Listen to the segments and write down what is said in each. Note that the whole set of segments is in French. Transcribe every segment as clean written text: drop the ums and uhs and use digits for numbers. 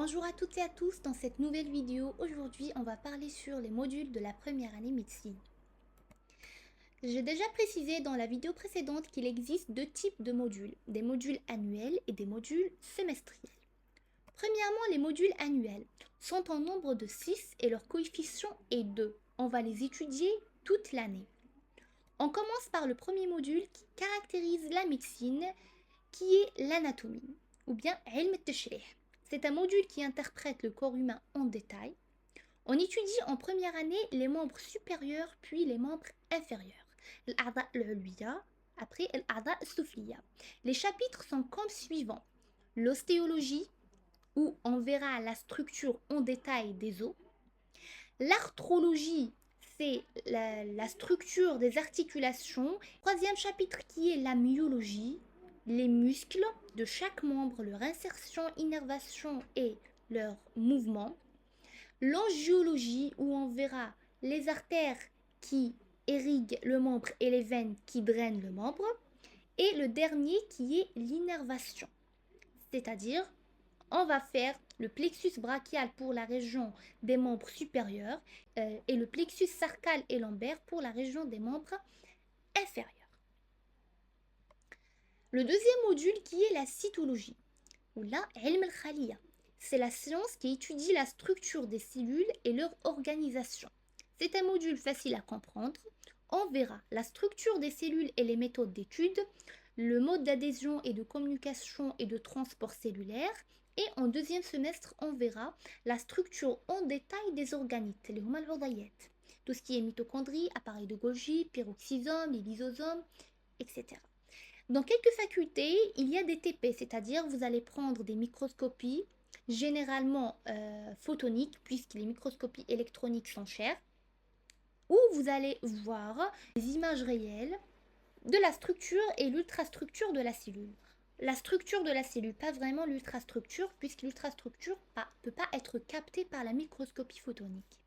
Bonjour à toutes et à tous, dans cette nouvelle vidéo, aujourd'hui on va parler sur les modules de la première année médecine. J'ai déjà précisé dans la vidéo précédente qu'il existe deux types de modules, des modules annuels et des modules semestriels. Premièrement, les modules annuels sont en nombre de 6 et leur coefficient est 2. On va les étudier toute l'année. On commence par le premier module qui caractérise la médecine, qui est l'anatomie, ou bien ilm al-tashrih. C'est un module qui interprète le corps humain en détail. On étudie en première année les membres supérieurs puis les membres inférieurs. L'a'dha' al-ulya, après l'a'dha' al-sufliya. Les chapitres sont comme suivant. L'ostéologie, où on verra la structure en détail des os. L'arthrologie, c'est la structure des articulations. Troisième chapitre qui est la myologie, les muscles de chaque membre, leur insertion, innervation et leur mouvement. L'angiologie, où on verra les artères qui irriguent le membre et les veines qui drainent le membre. Et le dernier qui est l'innervation, c'est-à-dire on va faire le plexus brachial pour la région des membres supérieurs et le plexus sacral et lombaire pour la région des membres inférieurs. Le deuxième module qui est la cytologie, ou la ilm al-khaliya. C'est la science qui étudie la structure des cellules et leur organisation. C'est un module facile à comprendre. On verra la structure des cellules et les méthodes d'étude, le mode d'adhésion et de communication et de transport cellulaire. Et en deuxième semestre, on verra la structure en détail des organites, les humalodayet. Tout ce qui est mitochondrie, appareil de Golgi, peroxysome, les lysosomes, etc. Dans quelques facultés, il y a des TP, c'est-à-dire vous allez prendre des microscopies, généralement photoniques, puisque les microscopies électroniques sont chères, où vous allez voir des images réelles de la structure et l'ultrastructure de la cellule. La structure de la cellule, pas vraiment l'ultrastructure, puisque l'ultrastructure ne peut pas être captée par la microscopie photonique.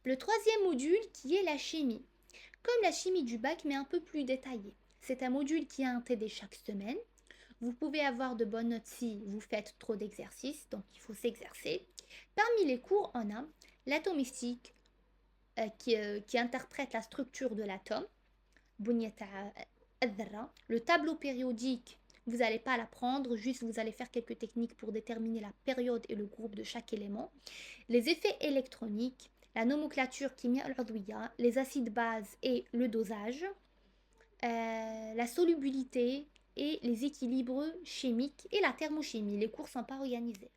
Le troisième module qui est la chimie, comme la chimie du bac mais un peu plus détaillée. C'est un module qui a un TD chaque semaine. Vous pouvez avoir de bonnes notes si vous faites trop d'exercices, donc il faut s'exercer. Parmi les cours, on a l'atomistique qui interprète la structure de l'atome, le tableau périodique, vous n'allez pas l'apprendre, juste vous allez faire quelques techniques pour déterminer la période et le groupe de chaque élément. Les effets électroniques, la nomenclature kimia al-udwiya, les acides bases et le dosage, la solubilité et les équilibres chimiques et la thermochimie. Les cours ne sont pas organisés.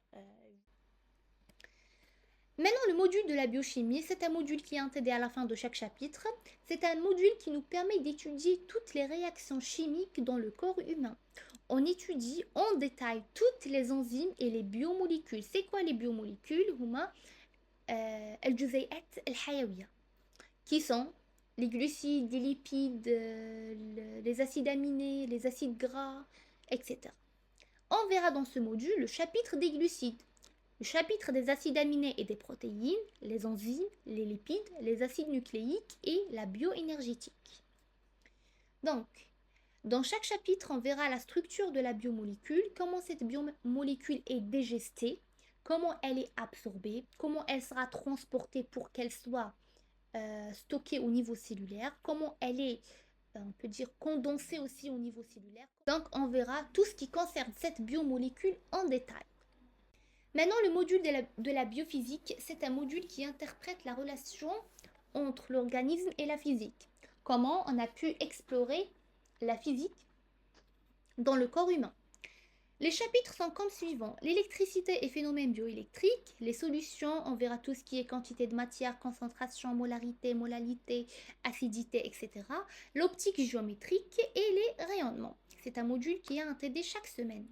Maintenant, le module de la biochimie, c'est un module qui est intégré à la fin de chaque chapitre. C'est un module qui nous permet d'étudier toutes les réactions chimiques dans le corps humain. On étudie en détail toutes les enzymes et les biomolécules. C'est quoi les biomolécules? Huma al-juzayat al-hayawiya, qui sont les glucides, les lipides, les acides aminés, les acides gras, etc. On verra dans ce module le chapitre des glucides, le chapitre des acides aminés et des protéines, les enzymes, les lipides, les acides nucléiques et la bioénergétique. Donc, dans chaque chapitre, on verra la structure de la biomolécule, comment cette biomolécule est digestée, comment elle est absorbée, comment elle sera transportée pour qu'elle soit stockée au niveau cellulaire, comment elle est, on peut dire, condensée aussi au niveau cellulaire. Donc, on verra tout ce qui concerne cette biomolécule en détail. Maintenant, le module de la biophysique, c'est un module qui interprète la relation entre l'organisme et la physique. Comment on a pu explorer la physique dans le corps humain. Les chapitres sont comme suivant. L'électricité et phénomènes bioélectriques, les solutions, on verra tout ce qui est quantité de matière, concentration, molarité, molalité, acidité, etc. L'optique géométrique et les rayonnements. C'est un module qui a un TD chaque semaine.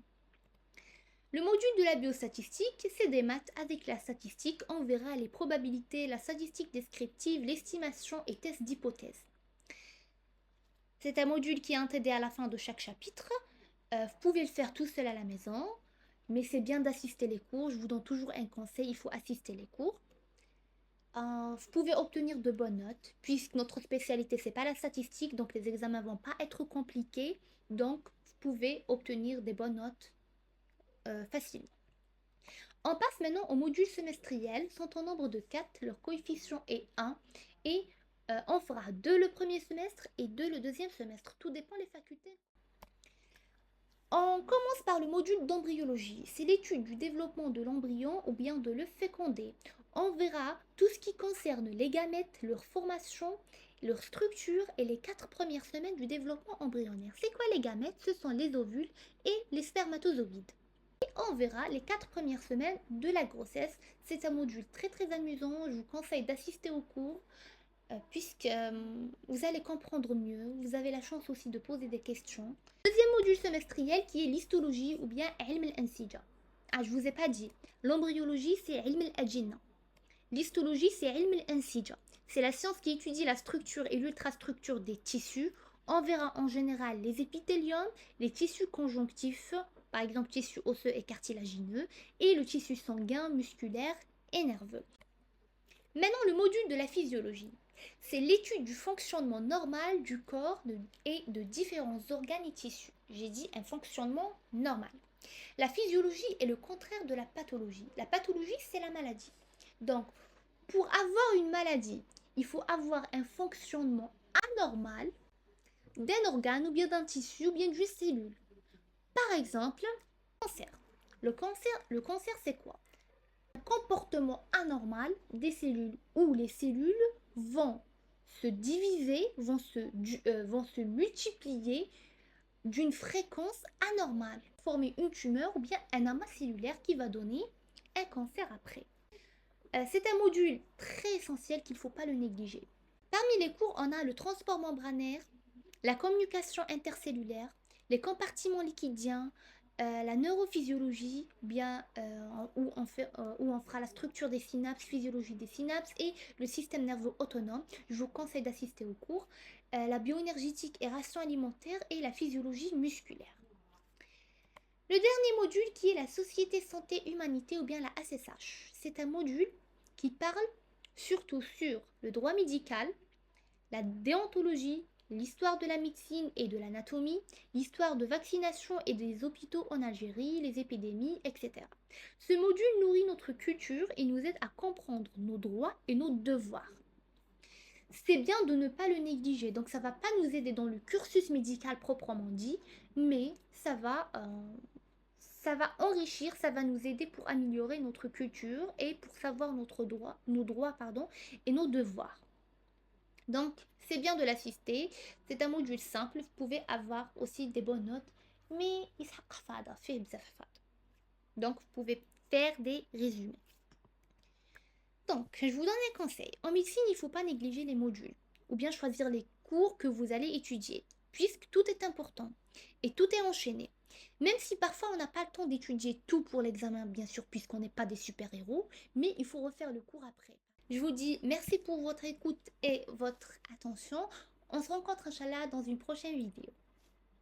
Le module de la biostatistique, c'est des maths avec la statistique. On verra les probabilités, la statistique descriptive, l'estimation et tests d'hypothèse. C'est un module qui est intégré à la fin de chaque chapitre. Vous pouvez le faire tout seul à la maison, mais c'est bien d'assister les cours. Je vous donne toujours un conseil, il faut assister les cours. Vous pouvez obtenir de bonnes notes, puisque notre spécialité, c'est pas la statistique, donc les examens vont pas être compliqués. Donc, vous pouvez obtenir des bonnes notes facilement. On passe maintenant au module semestriel, sont au nombre de 4, leur coefficient est 1 et on fera 2 le premier semestre et 2 le deuxième semestre, tout dépend des facultés. On commence par le module d'embryologie, c'est l'étude du développement de l'embryon ou bien de le féconder. On verra tout ce qui concerne les gamètes, leur formation, leur structure et les 4 premières semaines du développement embryonnaire. C'est quoi les gamètes? Ce sont les ovules et les spermatozoïdes. Et on verra les 4 premières semaines de la grossesse. C'est un module très très amusant, je vous conseille d'assister au cours puisque vous allez comprendre mieux, vous avez la chance aussi de poser des questions. Deuxième module semestriel qui est l'histologie ou bien ilm al-ansija. Ah, je vous ai pas dit, l'embryologie c'est ilm al-ajinna. L'histologie c'est ilm al-ansija. C'est la science qui étudie la structure et l'ultrastructure des tissus. On verra en général les épithéliums, les tissus conjonctifs, par exemple tissus osseux et cartilagineux, et le tissu sanguin, musculaire et nerveux. Maintenant, le module de la physiologie. C'est l'étude du fonctionnement normal du corps et de différents organes et tissus. J'ai dit un fonctionnement normal. La physiologie est le contraire de la pathologie. La pathologie, c'est la maladie. Donc, pour avoir une maladie, il faut avoir un fonctionnement anormal d'un organe ou bien d'un tissu ou bien d'une cellule. Par exemple, cancer. Le cancer, c'est quoi? Un comportement anormal des cellules où les cellules vont se diviser, vont se multiplier d'une fréquence anormale, former une tumeur ou bien un amas cellulaire qui va donner un cancer après. C'est un module très essentiel qu'il ne faut pas le négliger. Parmi les cours, on a le transport membranaire, la communication intercellulaire, les compartiments liquidiens, la neurophysiologie, bien où on fera la structure des synapses, physiologie des synapses et le système nerveux autonome. Je vous conseille d'assister au cours. La bioénergétique et ration alimentaire et la physiologie musculaire. Le dernier module qui est la Société Santé Humanité ou bien la ACSH. C'est un module qui parle surtout sur le droit médical, la déontologie, l'histoire de la médecine et de l'anatomie, l'histoire de vaccination et des hôpitaux en Algérie, les épidémies, etc. Ce module nourrit notre culture et nous aide à comprendre nos droits et nos devoirs. C'est bien de ne pas le négliger, donc ça ne va pas nous aider dans le cursus médical proprement dit, mais ça va enrichir, ça va nous aider pour améliorer notre culture et pour savoir nos droits et nos devoirs. Donc, c'est bien de l'assister. C'est un module simple. Vous pouvez avoir aussi des bonnes notes. Mais donc, vous pouvez faire des résumés. Donc, je vous donne un conseil. En médecine, il ne faut pas négliger les modules. Ou bien choisir les cours que vous allez étudier. Puisque tout est important. Et tout est enchaîné. Même si parfois on n'a pas le temps d'étudier tout pour l'examen, bien sûr, puisqu'on n'est pas des super-héros. Mais il faut refaire le cours après. Je vous dis merci pour votre écoute et votre attention. On se rencontre, Inch'Allah, dans une prochaine vidéo.